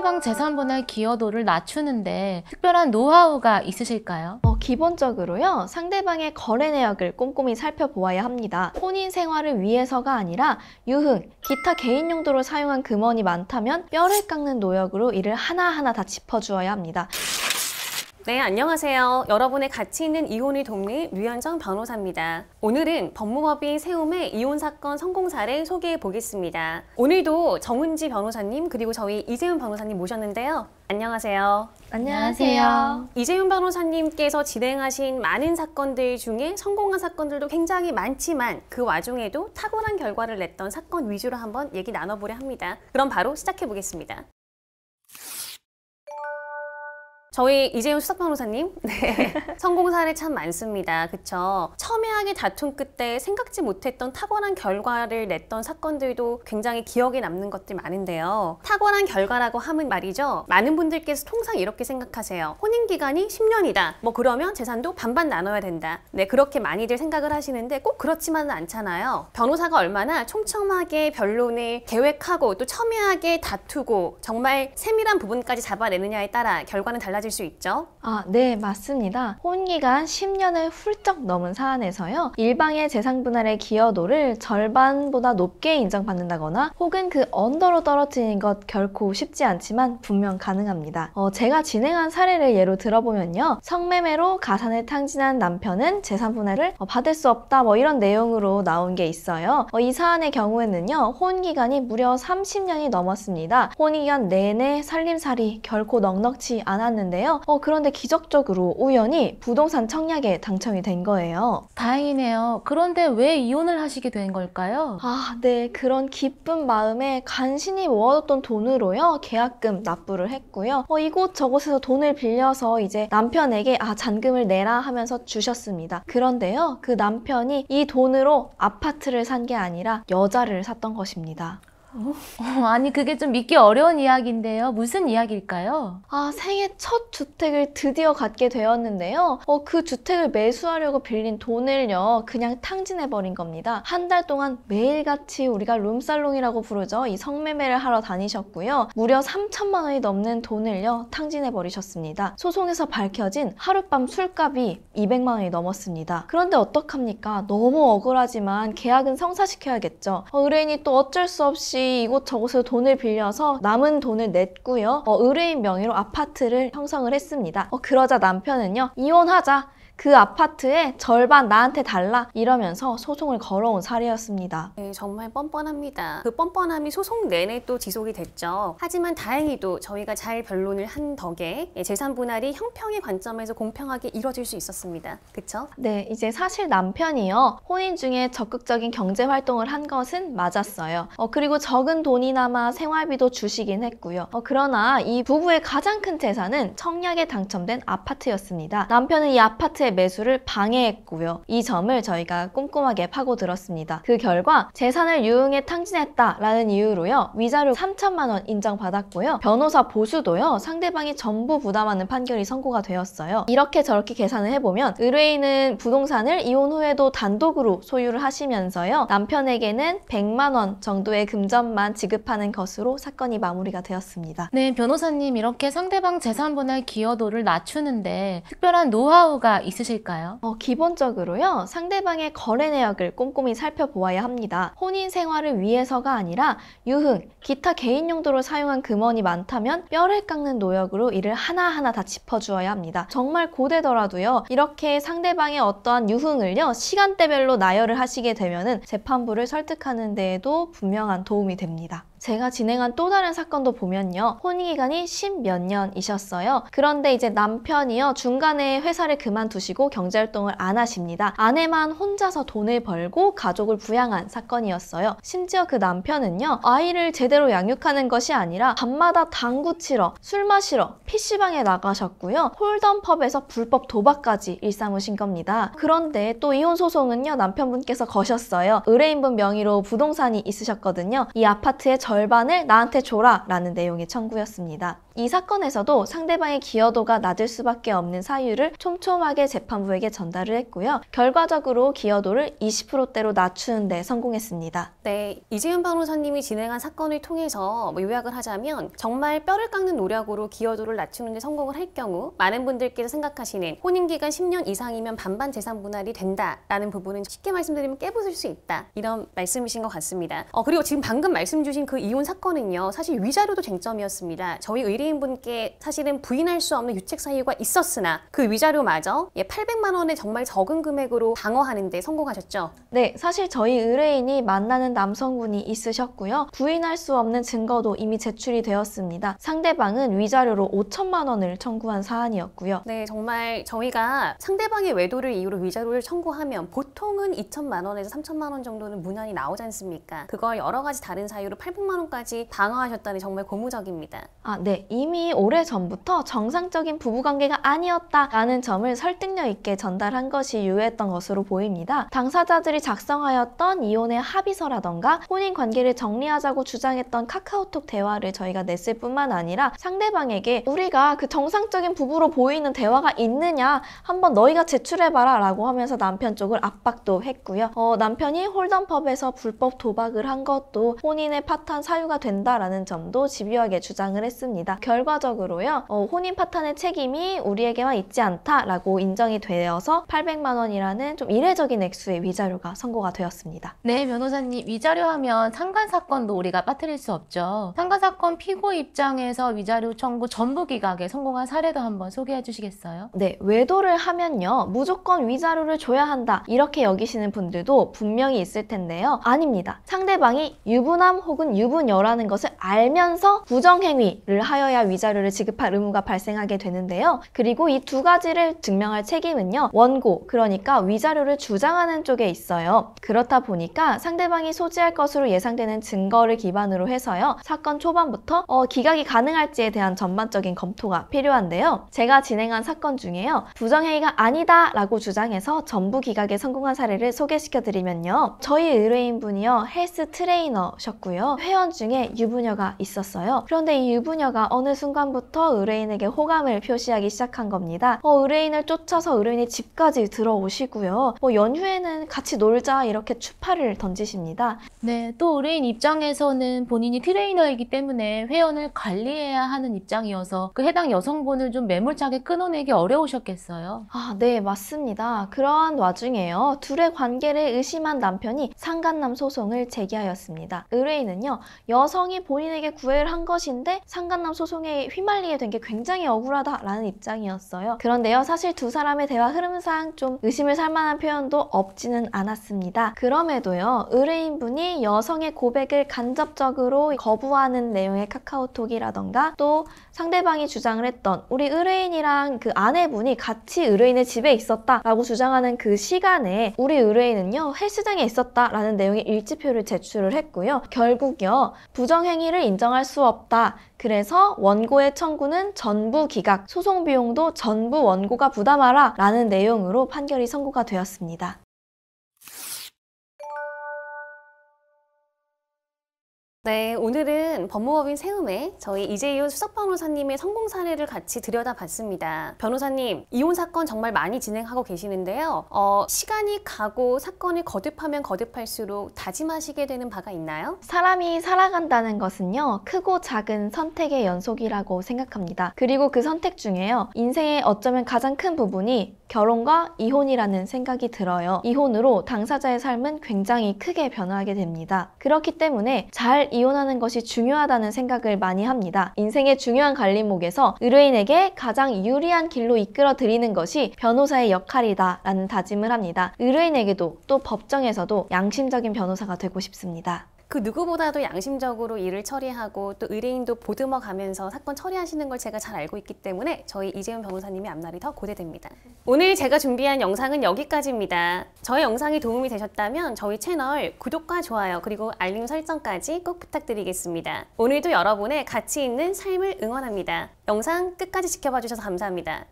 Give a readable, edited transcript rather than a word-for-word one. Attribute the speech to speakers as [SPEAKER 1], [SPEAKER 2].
[SPEAKER 1] 상대방 재산 분할 기여도를 낮추는데 특별한 노하우가 있으실까요?
[SPEAKER 2] 기본적으로요, 상대방의 거래 내역을 꼼꼼히 살펴보아야 합니다. 혼인 생활을 위해서가 아니라 유흥, 기타 개인 용도로 사용한 금원이 많다면 뼈를 깎는 노력으로 이를 하나하나 다 짚어주어야 합니다.
[SPEAKER 3] 네, 안녕하세요. 여러분의 가치 있는 이혼을 돕는 류현정 변호사입니다. 오늘은 법무법인 세움의 이혼 사건 성공 사례 소개해 보겠습니다. 오늘도 정은지 변호사님 그리고 저희 이재훈 변호사님 모셨는데요. 안녕하세요.
[SPEAKER 2] 안녕하세요.
[SPEAKER 3] 이재훈 변호사님께서 진행하신 많은 사건들 중에 성공한 사건들도 굉장히 많지만 그 와중에도 탁월한 결과를 냈던 사건 위주로 한번 얘기 나눠보려 합니다. 그럼 바로 시작해 보겠습니다. 저희 이재훈 수석 변호사님, 네. 성공 사례 참 많습니다. 그쵸? 첨예하게 다툰 끝에 생각지 못했던 탁월한 결과를 냈던 사건들도 굉장히 기억에 남는 것들 많은데요. 탁월한 결과라고 하면 말이죠. 많은 분들께서 통상 이렇게 생각하세요. 혼인기간이 10년이다. 뭐 그러면 재산도 반반 나눠야 된다. 네, 그렇게 많이들 생각을 하시는데 꼭 그렇지만은 않잖아요. 변호사가 얼마나 촘촘하게 변론을 계획하고 또 첨예하게 다투고 정말 세밀한 부분까지 잡아내느냐에 따라 결과는 달라질 수 있죠.
[SPEAKER 2] 네, 맞습니다. 혼인기간 10년을 훌쩍 넘은 사안에서요, 일방의 재산 분할의 기여도를 절반보다 높게 인정받는다거나 혹은 그 언더로 떨어지는 것 결코 쉽지 않지만 분명 가능합니다. 제가 진행한 사례를 예로 들어보면요, 성매매로 가산을 탕진한 남편은 재산 분할을 받을 수 없다, 뭐 이런 내용으로 나온 게 있어요. 이 사안의 경우에는요, 혼인기간이 무려 30년이 넘었습니다. 혼인기간 내내 살림살이 결코 넉넉지 않았는데요. 그런데 기적적으로 우연히 부동산 청약에 당첨이 된 거예요.
[SPEAKER 1] 다행이네요. 그런데 왜 이혼을 하시게 된 걸까요?
[SPEAKER 2] 네. 그런 기쁜 마음에 간신히 모아뒀던 돈으로요, 계약금 납부를 했고요. 이곳저곳에서 돈을 빌려서 이제 남편에게 잔금을 내라 하면서 주셨습니다. 그런데요, 그 남편이 이 돈으로 아파트를 산 게 아니라 여자를 샀던 것입니다.
[SPEAKER 1] 아니 그게 좀 믿기 어려운 이야기인데요. 무슨 이야기일까요?
[SPEAKER 2] 생애 첫 주택을 드디어 갖게 되었는데요. 그 주택을 매수하려고 빌린 돈을요, 그냥 탕진해버린 겁니다. 한 달 동안 매일같이 우리가 룸살롱이라고 부르죠. 이 성매매를 하러 다니셨고요. 무려 3천만 원이 넘는 돈을요, 탕진해버리셨습니다. 소송에서 밝혀진 하룻밤 술값이 200만 원이 넘었습니다. 그런데 어떡합니까? 너무 억울하지만 계약은 성사시켜야겠죠. 의뢰인이 또 어쩔 수 없이 이곳저곳에서 돈을 빌려서 남은 돈을 냈고요. 의뢰인 명의로 아파트를 형성을 했습니다. 그러자 남편은요, 이혼하자. 그 아파트의 절반 나한테 달라 이러면서 소송을 걸어온 사례였습니다.
[SPEAKER 3] 네, 정말 뻔뻔합니다. 그 뻔뻔함이 소송 내내 또 지속이 됐죠. 하지만 다행히도 저희가 잘 변론을 한 덕에 재산 분할이 형평의 관점에서 공평하게 이루어질 수 있었습니다. 그쵸?
[SPEAKER 2] 네, 이제 사실 남편이요, 혼인 중에 적극적인 경제 활동을 한 것은 맞았어요. 그리고 적은 돈이나마 생활비도 주시긴 했고요. 그러나 이 부부의 가장 큰 재산은 청약에 당첨된 아파트였습니다. 남편은 이 아파트의 매수를 방해했고요. 이 점을 저희가 꼼꼼하게 파고들었습니다. 그 결과 재산을 유흥에 탕진했다라는 이유로요, 위자료 3천만 원 인정받았고요. 변호사 보수도요, 상대방이 전부 부담하는 판결이 선고가 되었어요. 이렇게 저렇게 계산을 해보면 의뢰인은 부동산을 이혼 후에도 단독으로 소유를 하시면서요, 남편에게는 100만 원 정도의 금전만 지급하는 것으로 사건이 마무리가 되었습니다.
[SPEAKER 1] 네, 변호사님 이렇게 상대방 재산 분할 기여도를 낮추는데 특별한 노하우가 있으실까요?
[SPEAKER 2] 기본적으로요, 상대방의 거래 내역을 꼼꼼히 살펴보아야 합니다. 혼인 생활을 위해서가 아니라 유흥, 기타 개인 용도로 사용한 금원이 많다면 뼈를 깎는 노력으로 이를 하나하나 다 짚어주어야 합니다. 정말 고되더라도요, 이렇게 상대방의 어떠한 유흥을요, 시간대별로 나열을 하시게 되면은 재판부를 설득하는 데에도 분명한 도움이 됩니다. 제가 진행한 또 다른 사건도 보면요, 혼인기간이 10몇 년이셨어요. 그런데 이제 남편이요, 중간에 회사를 그만두시고 경제활동을 안 하십니다. 아내만 혼자서 돈을 벌고 가족을 부양한 사건이었어요. 심지어 그 남편은요, 아이를 제대로 양육하는 것이 아니라 밤마다 당구 치러, 술 마시러 PC방에 나가셨고요. 홀덤펍에서 불법 도박까지 일삼으신 겁니다. 그런데 또 이혼 소송은요, 남편분께서 거셨어요. 의뢰인분 명의로 부동산이 있으셨거든요. 이 아파트의 절반을 나한테 줘라 라는 내용의 청구였습니다. 이 사건에서도 상대방의 기여도가 낮을 수밖에 없는 사유를 촘촘하게 재판부에게 전달을 했고요. 결과적으로 기여도를 20%대로 낮추는 데 성공했습니다.
[SPEAKER 3] 네, 이재윤 변호사님이 진행한 사건을 통해서 요약을 하자면 정말 뼈를 깎는 노력으로 기여도를 낮추는 데 성공을 할 경우 많은 분들께서 생각하시는 혼인기간 10년 이상이면 반반 재산 분할이 된다라는 부분은 쉽게 말씀드리면 깨부술 수 있다. 이런 말씀이신 것 같습니다. 그리고 지금 방금 말씀 주신 그 이혼 사건은요. 사실 위자료도 쟁점이었습니다. 저희 의뢰인분께 사실은 부인할 수 없는 유책 사유가 있었으나 그 위자료마저 800만 원의 정말 적은 금액으로 방어하는 데 성공하셨죠?
[SPEAKER 2] 네, 사실 저희 의뢰인이 만나는 남성분이 있으셨고요. 부인할 수 없는 증거도 이미 제출이 되었습니다. 상대방은 위자료로 5천만 원을 청구한 사안이었고요.
[SPEAKER 3] 네, 정말 저희가 상대방의 외도를 이유로 위자료를 청구하면 보통은 2천만 원에서 3천만 원 정도는 문안이 나오지 않습니까? 그걸 여러 가지 다른 사유로 800만 원까지 방어하셨다니 정말 고무적입니다.
[SPEAKER 2] 네. 이미 오래전부터 정상적인 부부관계가 아니었다라는 점을 설득력 있게 전달한 것이 유효했던 것으로 보입니다. 당사자들이 작성하였던 이혼의 합의서라던가 혼인관계를 정리하자고 주장했던 카카오톡 대화를 저희가 냈을 뿐만 아니라 상대방에게 우리가 그 정상적인 부부로 보이는 대화가 있느냐 한번 너희가 제출해봐라 라고 하면서 남편 쪽을 압박도 했고요. 남편이 홀덤펍에서 불법 도박을 한 것도 혼인의 파탄 사유가 된다라는 점도 집요하게 주장을 했습니다. 결과적으로요. 혼인 파탄의 책임이 우리에게만 있지 않다라고 인정이 되어서 800만 원이라는 좀 이례적인 액수의 위자료가 선고가 되었습니다.
[SPEAKER 1] 네, 변호사님, 위자료 하면 상간사건도 우리가 빠뜨릴 수 없죠. 상간사건 피고 입장에서 위자료 청구 전부 기각에 성공한 사례도 한번 소개해 주시겠어요?
[SPEAKER 2] 네, 외도를 하면요. 무조건 위자료를 줘야 한다. 이렇게 여기시는 분들도 분명히 있을 텐데요. 아닙니다. 상대방이 유부남 혹은 유부녀라는 것을 알면서 부정행위를 하여야 위자료를 지급할 의무가 발생하게 되는데요. 그리고 이 두 가지를 증명할 책임은요. 원고, 그러니까 위자료를 주장하는 쪽에 있어요. 그렇다 보니까 상대방이 소지할 것으로 예상되는 증거를 기반으로 해서요. 사건 초반부터 기각이 가능할지에 대한 전반적인 검토가 필요한데요. 제가 진행한 사건 중에요. 부정행위가 아니다 라고 주장해서 전부 기각에 성공한 사례를 소개시켜드리면요. 저희 의뢰인분이요. 헬스 트레이너셨고요. 회원 중에 유부녀가 있었어요. 그런데 이 유부녀가 어느 순간부터 의뢰인에게 호감을 표시하기 시작한 겁니다. 의뢰인을 쫓아서 의뢰인이 집까지 들어오시고요. 연휴에는 같이 놀자 이렇게 추파를 던지십니다.
[SPEAKER 1] 네, 또 의뢰인 입장에서는 본인이 트레이너이기 때문에 회원을 관리해야 하는 입장이어서 그 해당 여성분을 좀 매몰차게 끊어내기 어려우셨겠어요.
[SPEAKER 2] 네, 맞습니다. 그러한 와중에요. 둘의 관계를 의심한 남편이 상간남 소송을 제기하였습니다. 의뢰인은요. 여성이 본인에게 구애를 한 것인데 상간남 소송에 휘말리게 된 게 굉장히 억울하다라는 입장이었어요. 그런데요. 사실 두 사람의 대화 흐름상 좀 의심을 살 만한 표현도 없지는 않았습니다. 그럼에도요. 의뢰인분이 여성의 고백을 간접적으로 거부하는 내용의 카카오톡이라던가 또 상대방이 주장을 했던 우리 의뢰인이랑 그 아내분이 같이 의뢰인의 집에 있었다라고 주장하는 그 시간에 우리 의뢰인은요. 헬스장에 있었다라는 내용의 일지표를 제출을 했고요. 결국요. 부정행위를 인정할 수 없다. 그래서 원고의 청구는 전부 기각, 소송 비용도 전부 원고가 부담하라 라는 내용으로 판결이 선고가 되었습니다.
[SPEAKER 3] 네, 오늘은 법무법인 세움의 저희 이재윤 수석변호사님의 성공 사례를 같이 들여다봤습니다. 변호사님, 이혼 사건 정말 많이 진행하고 계시는데요. 시간이 가고 사건을 거듭하면 거듭할수록 다짐하시게 되는 바가 있나요?
[SPEAKER 2] 사람이 살아간다는 것은요. 크고 작은 선택의 연속이라고 생각합니다. 그리고 그 선택 중에요. 인생의 어쩌면 가장 큰 부분이 결혼과 이혼이라는 생각이 들어요. 이혼으로 당사자의 삶은 굉장히 크게 변화하게 됩니다. 그렇기 때문에 잘 이혼하는 것이 중요하다는 생각을 많이 합니다. 인생의 중요한 갈림목에서 의뢰인에게 가장 유리한 길로 이끌어 드리는 것이 변호사의 역할이다 라는 다짐을 합니다. 의뢰인에게도 또 법정에서도 양심적인 변호사가 되고 싶습니다.
[SPEAKER 3] 그 누구보다도 양심적으로 일을 처리하고 또 의뢰인도 보듬어 가면서 사건 처리하시는 걸 제가 잘 알고 있기 때문에 저희 이재윤 변호사님의 앞날이 더 고대됩니다. 오늘 제가 준비한 영상은 여기까지입니다. 저의 영상이 도움이 되셨다면 저희 채널 구독과 좋아요 그리고 알림 설정까지 꼭 부탁드리겠습니다. 오늘도 여러분의 가치 있는 삶을 응원합니다. 영상 끝까지 지켜봐 주셔서 감사합니다.